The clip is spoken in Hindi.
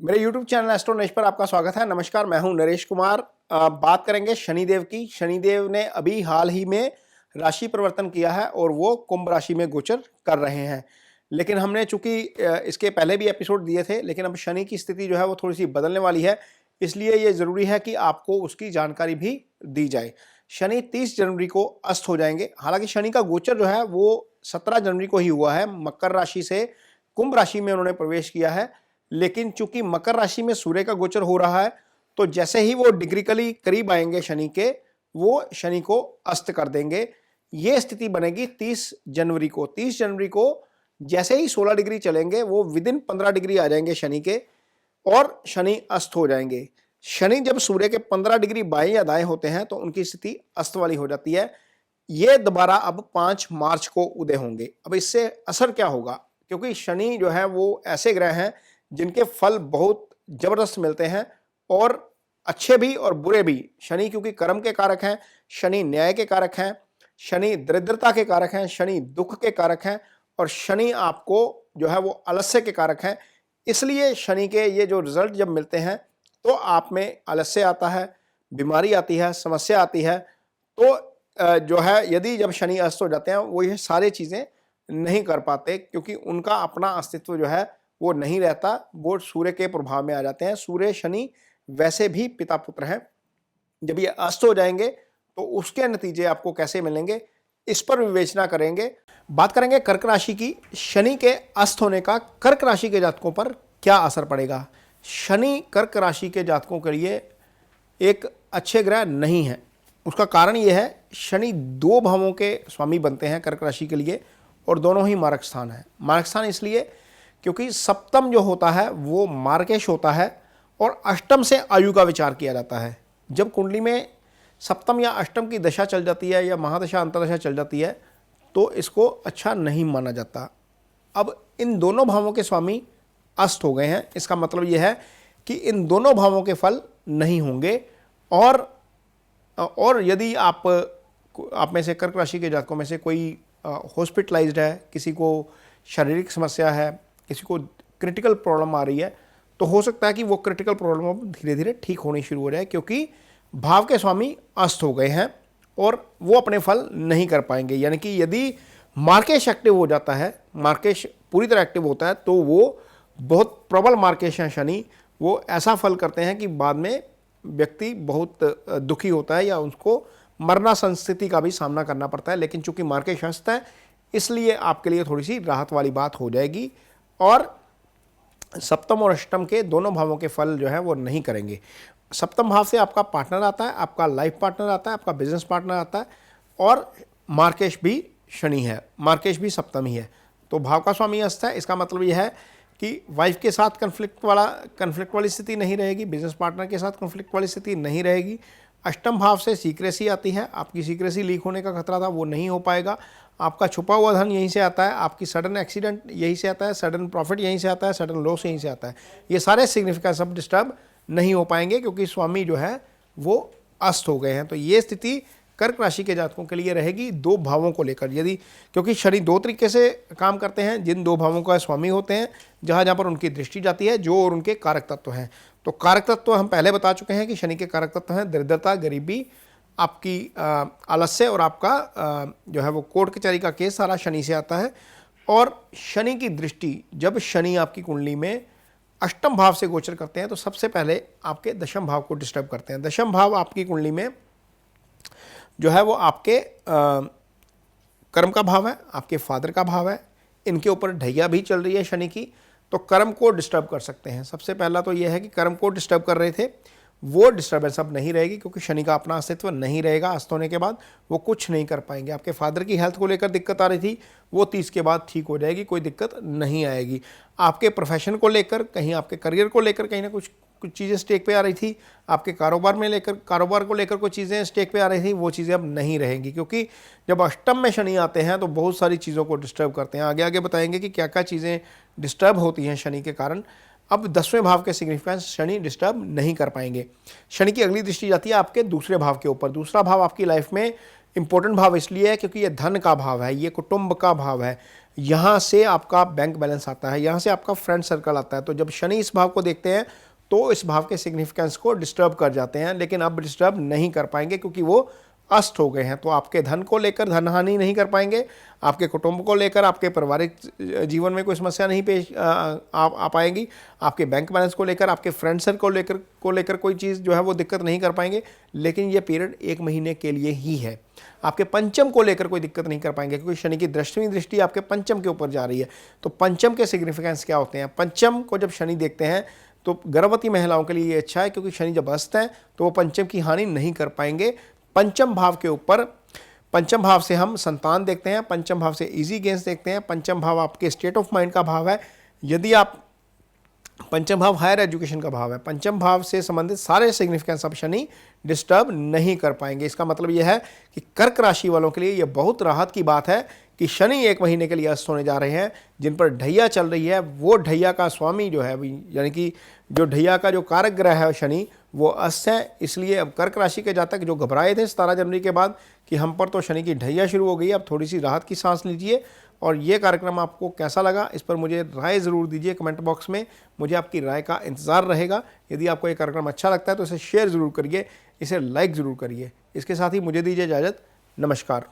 मेरे YouTube चैनल एस्ट्रो नरेश पर आपका स्वागत है। नमस्कार, मैं हूं नरेश कुमार। बात करेंगे शनिदेव की। शनिदेव ने अभी हाल ही में राशि परिवर्तन किया है और वो कुंभ राशि में गोचर कर रहे हैं। लेकिन हमने चूंकि इसके पहले भी एपिसोड दिए थे, लेकिन अब शनि की स्थिति जो है वो थोड़ी सी बदलने वाली है, इसलिए ये जरूरी है कि आपको उसकी जानकारी भी दी जाए। शनि 30 जनवरी को अस्त हो जाएंगे। हालांकि शनि का गोचर जो है वो 17 जनवरी को ही हुआ है। मकर राशि से कुंभ राशि में उन्होंने प्रवेश किया है, लेकिन चूंकि मकर राशि में सूर्य का गोचर हो रहा है, तो जैसे ही वो डिग्रिकली करीब आएंगे शनि के, वो शनि को अस्त कर देंगे। ये स्थिति बनेगी 30 जनवरी को। 30 जनवरी को जैसे ही 16 डिग्री चलेंगे, वो विदिन 15 डिग्री आ जाएंगे शनि के और शनि अस्त हो जाएंगे। शनि जब सूर्य के 15 डिग्री बाएं या दाएं होते हैं तो उनकी स्थिति अस्त वाली हो जाती है। ये दोबारा अब 5 मार्च को उदय होंगे। अब इससे असर क्या होगा, क्योंकि शनि जो है वो ऐसे ग्रह हैं जिनके फल बहुत जबरदस्त मिलते हैं, और अच्छे भी और बुरे भी। शनि क्योंकि कर्म के कारक हैं, शनि न्याय के कारक हैं, शनि दरिद्रता के कारक हैं, शनि दुख के कारक हैं, और शनि आपको जो है वो आलस्य के कारक हैं। इसलिए शनि के ये जो रिजल्ट जब मिलते हैं तो आप में आलस्य आता है, बीमारी आती है, समस्या आती है। तो जो है यदि जब शनि अस्त हो जाते हैं, वो ये सारी चीज़ें नहीं कर पाते, क्योंकि उनका अपना अस्तित्व जो है वो नहीं रहता, वो सूर्य के प्रभाव में आ जाते हैं। सूर्य शनि वैसे भी पिता पुत्र हैं। जब ये अस्त हो जाएंगे तो उसके नतीजे आपको कैसे मिलेंगे, इस पर विवेचना करेंगे। बात करेंगे कर्क राशि की। शनि के अस्त होने का कर्क राशि के जातकों पर क्या असर पड़ेगा। शनि कर्क राशि के जातकों के लिए एक अच्छे ग्रह नहीं है। उसका कारण यह है, शनि 2 भावों के स्वामी बनते हैं कर्क राशि के लिए, और दोनों ही मारक स्थान है। मारक स्थान इसलिए क्योंकि सप्तम जो होता है वो मार्केश होता है, और अष्टम से आयु का विचार किया जाता है। जब कुंडली में सप्तम या अष्टम की दशा चल जाती है या महादशा अंतरदशा चल जाती है, तो इसको अच्छा नहीं माना जाता। अब इन दोनों भावों के स्वामी अस्त हो गए हैं। इसका मतलब यह है कि इन दोनों भावों के फल नहीं होंगे। और यदि आप में से कर्क राशि के जातकों में से कोई हॉस्पिटलाइज्ड है, किसी को शारीरिक समस्या है, किसी को क्रिटिकल प्रॉब्लम आ रही है, तो हो सकता है कि वो क्रिटिकल प्रॉब्लम अब धीरे धीरे ठीक होनी शुरू हो जाए, क्योंकि भाव के स्वामी अस्त हो गए हैं और वो अपने फल नहीं कर पाएंगे। यानी कि यदि मार्केश एक्टिव हो जाता है, मार्केश पूरी तरह एक्टिव होता है, तो वो बहुत प्रबल मार्केश हैं शनि। वो ऐसा फल करते हैं कि बाद में व्यक्ति बहुत दुखी होता है या उसको मरना संस्थिति का भी सामना करना पड़ता है। लेकिन चूंकि मार्केश अस्त है, इसलिए आपके लिए थोड़ी सी राहत वाली बात हो जाएगी, और सप्तम और अष्टम के दोनों भावों के फल जो है वो नहीं करेंगे। सप्तम भाव से आपका पार्टनर आता है, आपका लाइफ पार्टनर आता है, आपका बिजनेस पार्टनर आता है, और मार्केश भी शनि है, मार्केश भी सप्तम ही है, तो भाव का स्वामी अस्त है। इसका मतलब यह है कि वाइफ के साथ कन्फ्लिक्ट वाली स्थिति नहीं रहेगी, बिजनेस पार्टनर के साथ कन्फ्लिक्ट वाली स्थिति नहीं रहेगी। अष्टम भाव से सीक्रेसी आती है, आपकी सीक्रेसी लीक होने का खतरा था, वो नहीं हो पाएगा। आपका छुपा हुआ धन यहीं से आता है, आपकी सडन एक्सीडेंट यहीं से आता है, सडन प्रॉफिट यहीं से आता है, सडन लॉस यहीं से आता है। ये सारे सिग्निफिकेंस अब डिस्टर्ब नहीं हो पाएंगे, क्योंकि स्वामी जो है वो अस्त हो गए हैं। तो ये स्थिति कर्क राशि के जातकों के लिए रहेगी 2 भावों को लेकर। यदि क्योंकि शनि 2 तरीके से काम करते हैं, जिन 2 भावों का स्वामी होते हैं, जहाँ जहाँ पर उनकी दृष्टि जाती है, जो और उनके कारक तत्व हैं। तो कारक तत्व हम पहले बता चुके हैं कि शनि के कारक तत्व हैं दरिद्रता, गरीबी, आपकी आलस्य, और आपका जो है वो कोर्ट कचहरी का केस सारा शनि से आता है। और शनि की दृष्टि, जब शनि आपकी कुंडली में अष्टम भाव से गोचर करते हैं, तो सबसे पहले आपके दशम भाव को डिस्टर्ब करते हैं। दशम भाव आपकी कुंडली में जो है वो आपके कर्म का भाव है, आपके फादर का भाव है। इनके ऊपर ढैया भी चल रही है शनि की, तो कर्म को डिस्टर्ब कर सकते हैं। सबसे पहला तो यह है कि कर्म को डिस्टर्ब कर रहे थे, वो डिस्टर्बेंस अब नहीं रहेगी, क्योंकि शनि का अपना अस्तित्व नहीं रहेगा। अस्त होने के बाद वो कुछ नहीं कर पाएंगे। आपके फादर की हेल्थ को लेकर दिक्कत आ रही थी, वो 30 के बाद ठीक हो जाएगी, कोई दिक्कत नहीं आएगी। आपके प्रोफेशन को लेकर, कहीं आपके करियर को लेकर कहीं ना कुछ चीज़ें स्टेक पे आ रही थी, आपके कारोबार को लेकर कुछ चीज़ें स्टेक पे आ रही थी, वो चीज़ें अब नहीं रहेंगी। क्योंकि जब अष्टम में शनि आते हैं तो बहुत सारी चीज़ों को डिस्टर्ब करते हैं। आगे आगे बताएंगे कि क्या क्या चीज़ें डिस्टर्ब होती हैं शनि के कारण। अब 10वें भाव के सिग्निफिकेंस शनि डिस्टर्ब नहीं कर पाएंगे। शनि की अगली दृष्टि जाती है आपके दूसरे भाव के ऊपर। दूसरा भाव आपकी लाइफ में इंपॉर्टेंट भाव इसलिए है क्योंकि ये धन का भाव है, ये कुटुंब का भाव है। यहाँ से आपका बैंक बैलेंस आता है, यहाँ से आपका फ्रेंड सर्कल आता है। तो जब शनि इस भाव को देखते हैं तो इस भाव के सिग्निफिकेंस को डिस्टर्ब कर जाते हैं, लेकिन अब डिस्टर्ब नहीं कर पाएंगे क्योंकि वो अस्त हो गए हैं। तो आपके धन को लेकर धन हानि नहीं कर पाएंगे, आपके कुटुंब को लेकर, आपके पारिवारिक जीवन में कोई समस्या नहीं पेश आ पाएगी, आपके बैंक बैलेंस को लेकर, आपके फ्रेंड सर्कल को लेकर कोई चीज़ जो है वो दिक्कत नहीं कर पाएंगे। लेकिन ये पीरियड 1 महीने के लिए ही है। आपके पंचम को लेकर कोई दिक्कत नहीं कर पाएंगे क्योंकि शनि की 10वीं दृष्टि आपके पंचम के ऊपर जा रही है। तो पंचम के सिग्निफिकेंस क्या होते हैं? पंचम को जब शनि देखते हैं तो गर्भवती महिलाओं के लिए ये अच्छा है क्योंकि शनि जब अस्त है तो वो पंचम की हानि नहीं कर पाएंगे। पंचम भाव के ऊपर, पंचम भाव से हम संतान देखते हैं, पंचम भाव से इजी गेंस देखते हैं, पंचम भाव आपके स्टेट ऑफ माइंड का भाव है। यदि आप पंचम भाव हायर एजुकेशन का भाव है, पंचम भाव से संबंधित सारे सिग्निफिकेंस अब शनि डिस्टर्ब नहीं कर पाएंगे। इसका मतलब यह है कि कर्क राशि वालों के लिए यह बहुत राहत की बात है कि शनि 1 महीने के लिए अस्त होने जा रहे हैं। जिन पर ढैया चल रही है वो ढैया का स्वामी जो है, यानी कि जो ढैया का जो कारक ग्रह है शनि, वो अस्त है। इसलिए अब कर्क राशि के जातक जो घबराए थे 17 जनवरी के बाद कि हम पर तो शनि की ढैया शुरू हो गई, अब थोड़ी सी राहत की सांस लीजिए। और ये कार्यक्रम आपको कैसा लगा इस पर मुझे राय ज़रूर दीजिए कमेंट बॉक्स में, मुझे आपकी राय का इंतज़ार रहेगा। यदि आपको ये कार्यक्रम अच्छा लगता है तो इसे शेयर ज़रूर करिए, इसे लाइक ज़रूर करिए। इसके साथ ही मुझे दीजिए इजाज़त। नमस्कार।